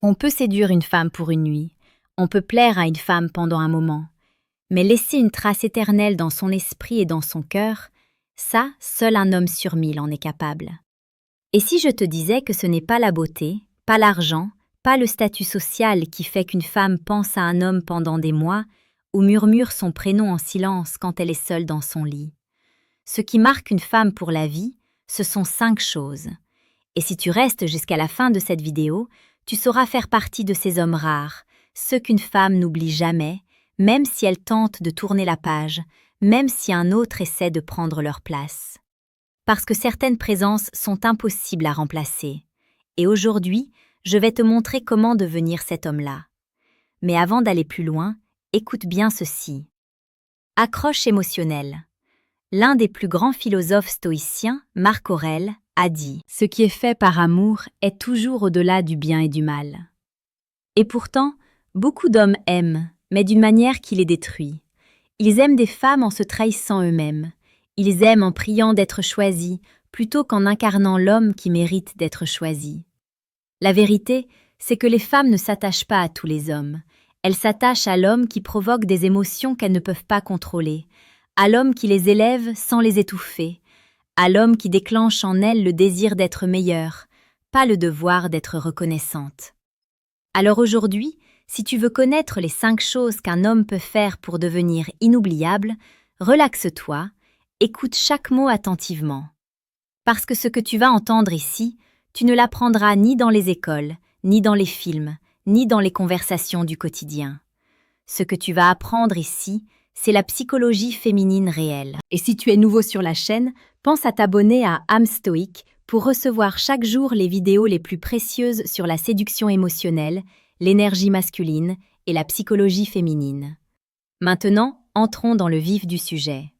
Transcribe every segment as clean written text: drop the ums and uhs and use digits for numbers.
On peut séduire une femme pour une nuit, on peut plaire à une femme pendant un moment, mais laisser une trace éternelle dans son esprit et dans son cœur, ça, seul un homme sur 1000 en est capable. Et si je te disais que ce n'est pas la beauté, pas l'argent, pas le statut social qui fait qu'une femme pense à un homme pendant des mois ou murmure son prénom en silence quand elle est seule dans son lit. Ce qui marque une femme pour la vie, ce sont 5 choses. Et si tu restes jusqu'à la fin de cette vidéo, tu sauras faire partie de ces hommes rares, ceux qu'une femme n'oublie jamais, même si elle tente de tourner la page, même si un autre essaie de prendre leur place. Parce que certaines présences sont impossibles à remplacer. Et aujourd'hui, je vais te montrer comment devenir cet homme-là. Mais avant d'aller plus loin, écoute bien ceci. Accroche émotionnelle. L'un des plus grands philosophes stoïciens, Marc Aurèle, a dit « Ce qui est fait par amour est toujours au-delà du bien et du mal ». Et pourtant, beaucoup d'hommes aiment, mais d'une manière qui les détruit. Ils aiment des femmes en se trahissant eux-mêmes. Ils aiment en priant d'être choisis, plutôt qu'en incarnant l'homme qui mérite d'être choisi. La vérité, c'est que les femmes ne s'attachent pas à tous les hommes. Elles s'attachent à l'homme qui provoque des émotions qu'elles ne peuvent pas contrôler, à l'homme qui les élève sans les étouffer, à l'homme qui déclenche en elles le désir d'être meilleure, pas le devoir d'être reconnaissante. Alors aujourd'hui, si tu veux connaître les 5 choses qu'un homme peut faire pour devenir inoubliable, relaxe-toi, écoute chaque mot attentivement. Parce que ce que tu vas entendre ici, tu ne l'apprendras ni dans les écoles, ni dans les films, ni dans les conversations du quotidien. Ce que tu vas apprendre ici, c'est la psychologie féminine réelle. Et si tu es nouveau sur la chaîne, pense à t'abonner à âme stoïque pour recevoir chaque jour les vidéos les plus précieuses sur la séduction émotionnelle, l'énergie masculine et la psychologie féminine. Maintenant, entrons dans le vif du sujet.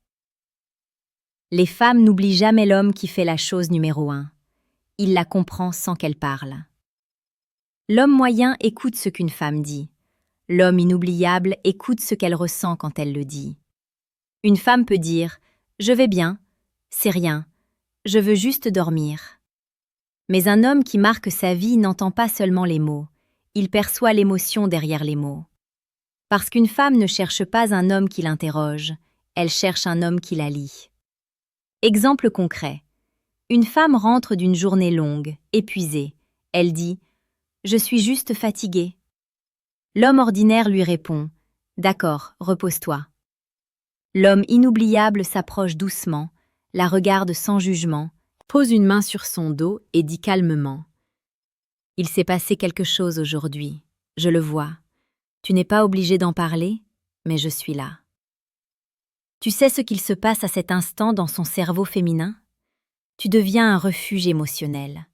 Les femmes n'oublient jamais l'homme qui fait la chose numéro 1. Il la comprend sans qu'elle parle. L'homme moyen écoute ce qu'une femme dit. L'homme inoubliable écoute ce qu'elle ressent quand elle le dit. Une femme peut dire « Je vais bien, c'est rien, je veux juste dormir ». Mais un homme qui marque sa vie n'entend pas seulement les mots, il perçoit l'émotion derrière les mots. Parce qu'une femme ne cherche pas un homme qui l'interroge, elle cherche un homme qui la lit. Exemple concret. Une femme rentre d'une journée longue, épuisée. Elle dit « Je suis juste fatiguée ». L'homme ordinaire lui répond « D'accord, repose-toi ». L'homme inoubliable s'approche doucement, la regarde sans jugement, pose une main sur son dos et dit calmement « Il s'est passé quelque chose aujourd'hui, je le vois. Tu n'es pas obligé d'en parler, mais je suis là. » Tu sais ce qu'il se passe à cet instant dans son cerveau féminin? Tu deviens un refuge émotionnel.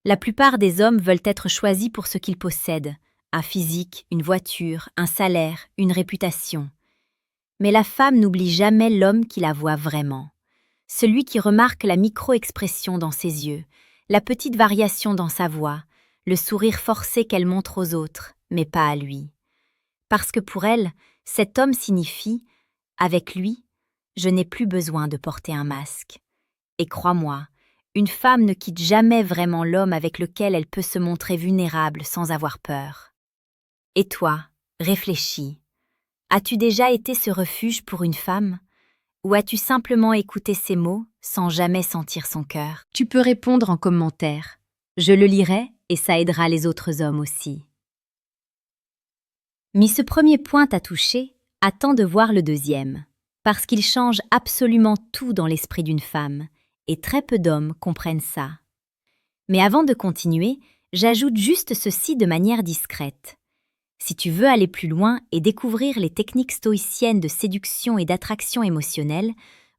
La plupart des hommes veulent être choisis pour ce qu'ils possèdent, un physique, une voiture, un salaire, une réputation. Mais la femme n'oublie jamais l'homme qui la voit vraiment. Celui qui remarque la micro-expression dans ses yeux, la petite variation dans sa voix, le sourire forcé qu'elle montre aux autres, mais pas à lui. Parce que pour elle, cet homme signifie « avec lui, je n'ai plus besoin de porter un masque ». Et crois-moi, une femme ne quitte jamais vraiment l'homme avec lequel elle peut se montrer vulnérable sans avoir peur. Et toi, réfléchis. As-tu déjà été ce refuge pour une femme? Ou as-tu simplement écouté ses mots sans jamais sentir son cœur? Tu peux répondre en commentaire. Je le lirai et ça aidera les autres hommes aussi. Mais ce premier point t'a touché, attends de voir le deuxième. Parce qu'il change absolument tout dans l'esprit d'une femme. Et très peu d'hommes comprennent ça. Mais avant de continuer, j'ajoute juste ceci de manière discrète. Si tu veux aller plus loin et découvrir les techniques stoïciennes de séduction et d'attraction émotionnelle,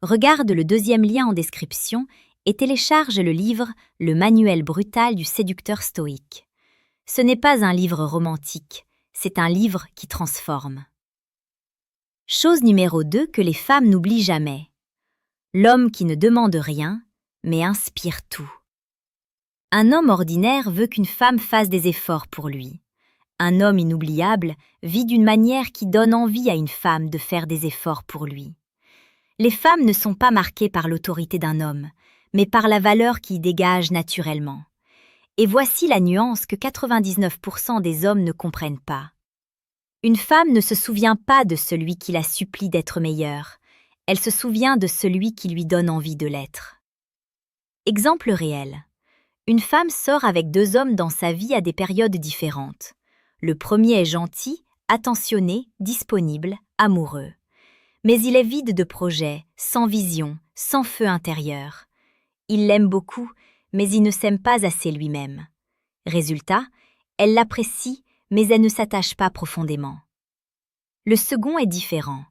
regarde le deuxième lien en description et télécharge le livre « Le manuel brutal du séducteur stoïque ». Ce n'est pas un livre romantique, c'est un livre qui transforme. Chose numéro 2 que les femmes n'oublient jamais. L'homme qui ne demande rien, mais inspire tout. Un homme ordinaire veut qu'une femme fasse des efforts pour lui. Un homme inoubliable vit d'une manière qui donne envie à une femme de faire des efforts pour lui. Les femmes ne sont pas marquées par l'autorité d'un homme, mais par la valeur qui y dégage naturellement. Et voici la nuance que 99% des hommes ne comprennent pas. Une femme ne se souvient pas de celui qui la supplie d'être meilleure, elle se souvient de celui qui lui donne envie de l'être. Exemple réel. Une femme sort avec 2 hommes dans sa vie à des périodes différentes. Le premier est gentil, attentionné, disponible, amoureux. Mais il est vide de projets, sans vision, sans feu intérieur. Il l'aime beaucoup, mais il ne s'aime pas assez lui-même. Résultat, elle l'apprécie, mais elle ne s'attache pas profondément. Le second est différent.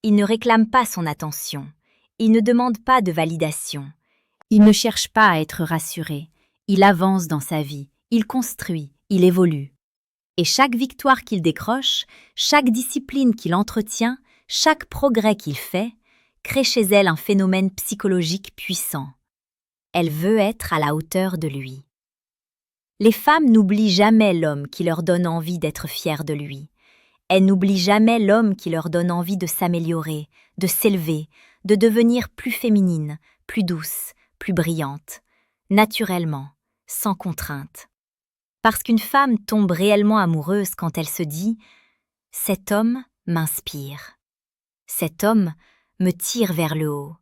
Il ne réclame pas son attention. Il ne demande pas de validation. Il ne cherche pas à être rassuré. Il avance dans sa vie. Il construit. Il évolue. Et chaque victoire qu'il décroche, chaque discipline qu'il entretient, chaque progrès qu'il fait, crée chez elle un phénomène psychologique puissant. Elle veut être à la hauteur de lui. Les femmes n'oublient jamais l'homme qui leur donne envie d'être fière de lui. Elles n'oublient jamais l'homme qui leur donne envie de s'améliorer, de s'élever, de devenir plus féminine, plus douce, plus brillante, naturellement, sans contrainte. Parce qu'une femme tombe réellement amoureuse quand elle se dit « Cet homme m'inspire. Cet homme me tire vers le haut.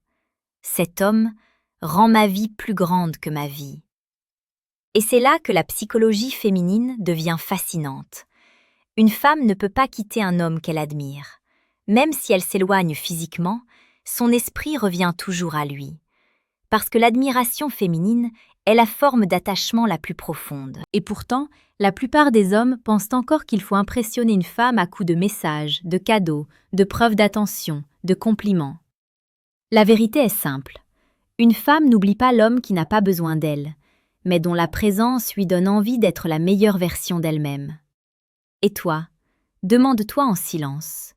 Cet homme rend ma vie plus grande que ma vie. » Et c'est là que la psychologie féminine devient fascinante. Une femme ne peut pas quitter un homme qu'elle admire. Même si elle s'éloigne physiquement, son esprit revient toujours à lui. Parce que l'admiration féminine est la forme d'attachement la plus profonde. Et pourtant, la plupart des hommes pensent encore qu'il faut impressionner une femme à coups de messages, de cadeaux, de preuves d'attention, de compliments. La vérité est simple. Une femme n'oublie pas l'homme qui n'a pas besoin d'elle, mais dont la présence lui donne envie d'être la meilleure version d'elle-même. Et toi, demande-toi en silence.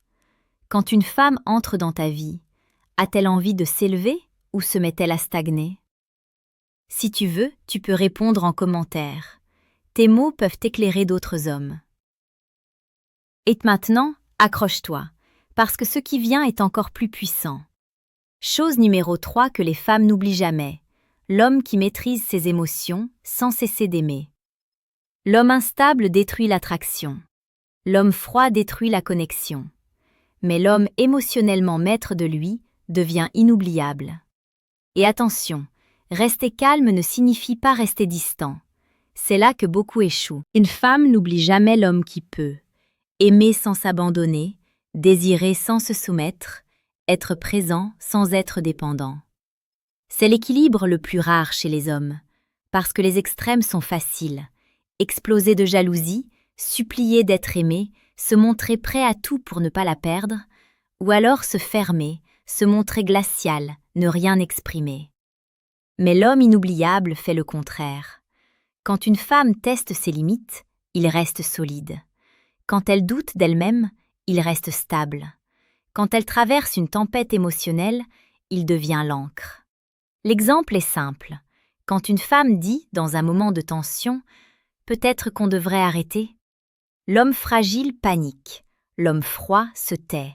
Quand une femme entre dans ta vie, a-t-elle envie de s'élever ou se met-elle à stagner? Si tu veux, tu peux répondre en commentaire. Tes mots peuvent éclairer d'autres hommes. Et maintenant, accroche-toi, parce que ce qui vient est encore plus puissant. Chose numéro 3 que les femmes n'oublient jamais. L'homme qui maîtrise ses émotions sans cesser d'aimer. L'homme instable détruit l'attraction. L'homme froid détruit la connexion. Mais l'homme émotionnellement maître de lui devient inoubliable. Et attention, rester calme ne signifie pas rester distant. C'est là que beaucoup échouent. Une femme n'oublie jamais l'homme qui peut. Aimer sans s'abandonner, désirer sans se soumettre, être présent sans être dépendant. C'est l'équilibre le plus rare chez les hommes, parce que les extrêmes sont faciles. Exploser de jalousie, supplier d'être aimé, se montrer prêt à tout pour ne pas la perdre, ou alors se fermer, se montrer glacial, ne rien exprimer. Mais l'homme inoubliable fait le contraire. Quand une femme teste ses limites, il reste solide. Quand elle doute d'elle-même, il reste stable. Quand elle traverse une tempête émotionnelle, il devient l'encre. L'exemple est simple. Quand une femme dit, dans un moment de tension, « Peut-être qu'on devrait arrêter », l'homme fragile panique, l'homme froid se tait.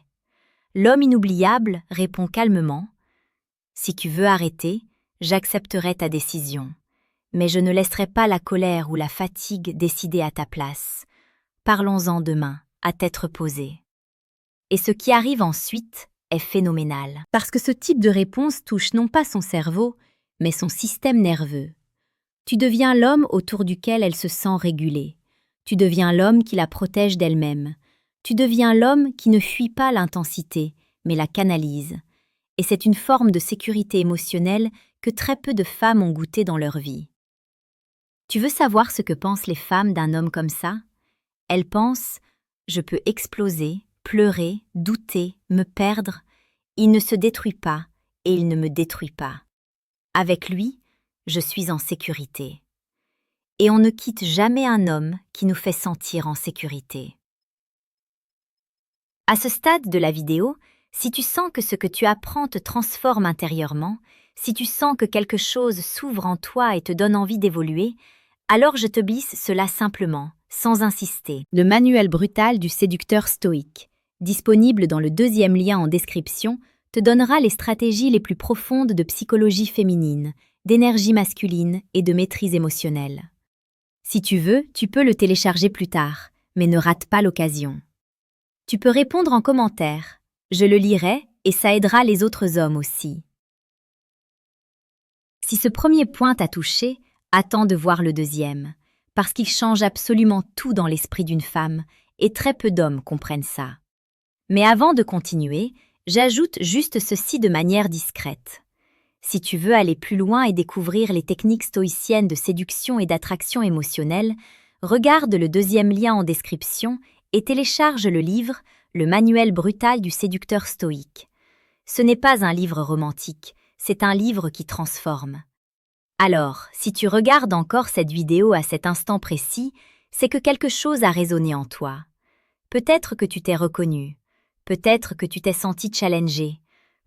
L'homme inoubliable répond calmement, « Si tu veux arrêter, j'accepterai ta décision, mais je ne laisserai pas la colère ou la fatigue décider à ta place. Parlons-en demain, à tête reposée. » Et ce qui arrive ensuite est phénoménal, parce que ce type de réponse touche non pas son cerveau, mais son système nerveux. Tu deviens l'homme autour duquel elle se sent régulée. Tu deviens l'homme qui la protège d'elle-même. Tu deviens l'homme qui ne fuit pas l'intensité, mais la canalise. Et c'est une forme de sécurité émotionnelle que très peu de femmes ont goûté dans leur vie. Tu veux savoir ce que pensent les femmes d'un homme comme ça? Elles pensent « Je peux exploser, pleurer, douter, me perdre. Il ne se détruit pas et il ne me détruit pas. Avec lui, je suis en sécurité. » Et on ne quitte jamais un homme qui nous fait sentir en sécurité. À ce stade de la vidéo, si tu sens que ce que tu apprends te transforme intérieurement, si tu sens que quelque chose s'ouvre en toi et te donne envie d'évoluer, alors je te glisse cela simplement, sans insister. Le manuel brutal du séducteur stoïque, disponible dans le 2e lien en description, te donnera les stratégies les plus profondes de psychologie féminine, d'énergie masculine et de maîtrise émotionnelle. Si tu veux, tu peux le télécharger plus tard, mais ne rate pas l'occasion. Tu peux répondre en commentaire. Je le lirai et ça aidera les autres hommes aussi. Si ce premier point t'a touché, attends de voir le deuxième, parce qu'il change absolument tout dans l'esprit d'une femme, et très peu d'hommes comprennent ça. Mais avant de continuer, j'ajoute juste ceci de manière discrète. Si tu veux aller plus loin et découvrir les techniques stoïciennes de séduction et d'attraction émotionnelle, regarde le deuxième lien en description et télécharge le livre « Le manuel brutal du séducteur stoïque ». Ce n'est pas un livre romantique, c'est un livre qui transforme. Alors, si tu regardes encore cette vidéo à cet instant précis, c'est que quelque chose a résonné en toi. Peut-être que tu t'es reconnu, peut-être que tu t'es senti challengé,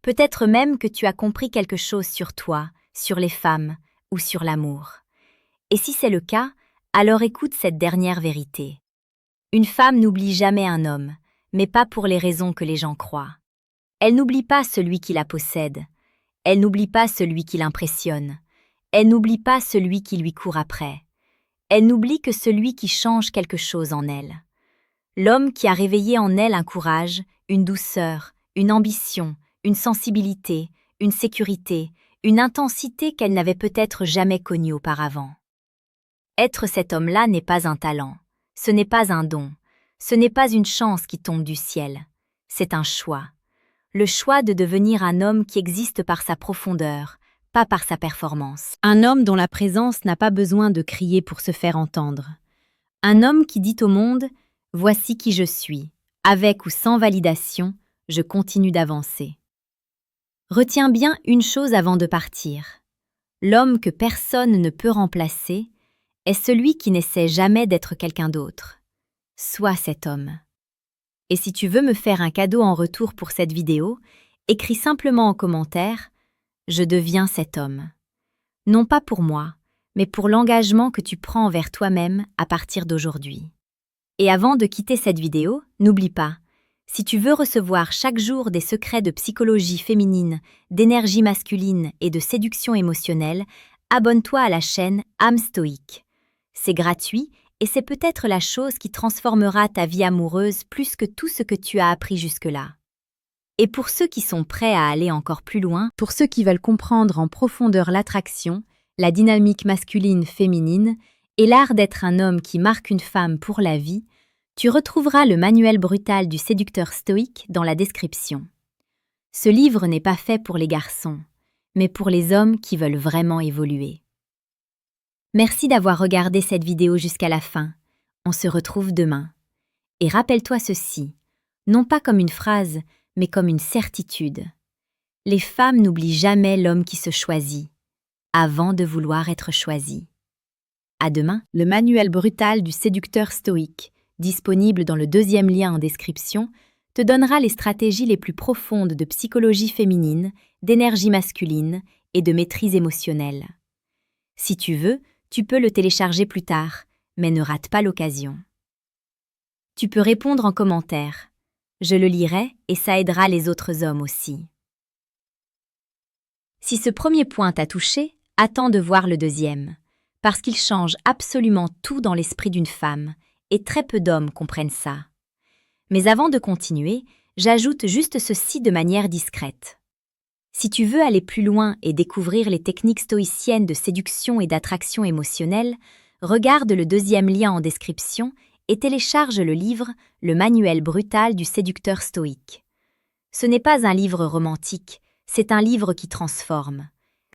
peut-être même que tu as compris quelque chose sur toi, sur les femmes ou sur l'amour. Et si c'est le cas, alors écoute cette dernière vérité. Une femme n'oublie jamais un homme, mais pas pour les raisons que les gens croient. Elle n'oublie pas celui qui la possède. Elle n'oublie pas celui qui l'impressionne. Elle n'oublie pas celui qui lui court après. Elle n'oublie que celui qui change quelque chose en elle. L'homme qui a réveillé en elle un courage, une douceur, une ambition, une sensibilité, une sécurité, une intensité qu'elle n'avait peut-être jamais connue auparavant. Être cet homme-là n'est pas un talent, ce n'est pas un don, ce n'est pas une chance qui tombe du ciel, c'est un choix. Le choix de devenir un homme qui existe par sa profondeur, pas par sa performance. Un homme dont la présence n'a pas besoin de crier pour se faire entendre. Un homme qui dit au monde « Voici qui je suis, avec ou sans validation, je continue d'avancer ». Retiens bien une chose avant de partir. L'homme que personne ne peut remplacer est celui qui n'essaie jamais d'être quelqu'un d'autre. Sois cet homme. Et si tu veux me faire un cadeau en retour pour cette vidéo, écris simplement en commentaire « Je deviens cet homme ». Non pas pour moi, mais pour l'engagement que tu prends envers toi-même à partir d'aujourd'hui. Et avant de quitter cette vidéo, n'oublie pas, si tu veux recevoir chaque jour des secrets de psychologie féminine, d'énergie masculine et de séduction émotionnelle, abonne-toi à la chaîne Âme Stoïque. C'est gratuit et c'est peut-être la chose qui transformera ta vie amoureuse plus que tout ce que tu as appris jusque-là. Et pour ceux qui sont prêts à aller encore plus loin, pour ceux qui veulent comprendre en profondeur l'attraction, la dynamique masculine-féminine et l'art d'être un homme qui marque une femme pour la vie, tu retrouveras le manuel brutal du séducteur stoïque dans la description. Ce livre n'est pas fait pour les garçons, mais pour les hommes qui veulent vraiment évoluer. Merci d'avoir regardé cette vidéo jusqu'à la fin. On se retrouve demain. Et rappelle-toi ceci, non pas comme une phrase, mais comme une certitude. Les femmes n'oublient jamais l'homme qui se choisit, avant de vouloir être choisi. À demain, le manuel brutal du séducteur stoïque, disponible dans le deuxième lien en description, te donnera les stratégies les plus profondes de psychologie féminine, d'énergie masculine et de maîtrise émotionnelle. Si tu veux, tu peux le télécharger plus tard, mais ne rate pas l'occasion. Tu peux répondre en commentaire. Je le lirai et ça aidera les autres hommes aussi. Si ce premier point t'a touché, attends de voir le deuxième, parce qu'il change absolument tout dans l'esprit d'une femme, et très peu d'hommes comprennent ça. Mais avant de continuer, j'ajoute juste ceci de manière discrète. Si tu veux aller plus loin et découvrir les techniques stoïciennes de séduction et d'attraction émotionnelle, regarde le deuxième lien en description et télécharge le livre « Le manuel brutal du séducteur stoïque ». Ce n'est pas un livre romantique, c'est un livre qui transforme.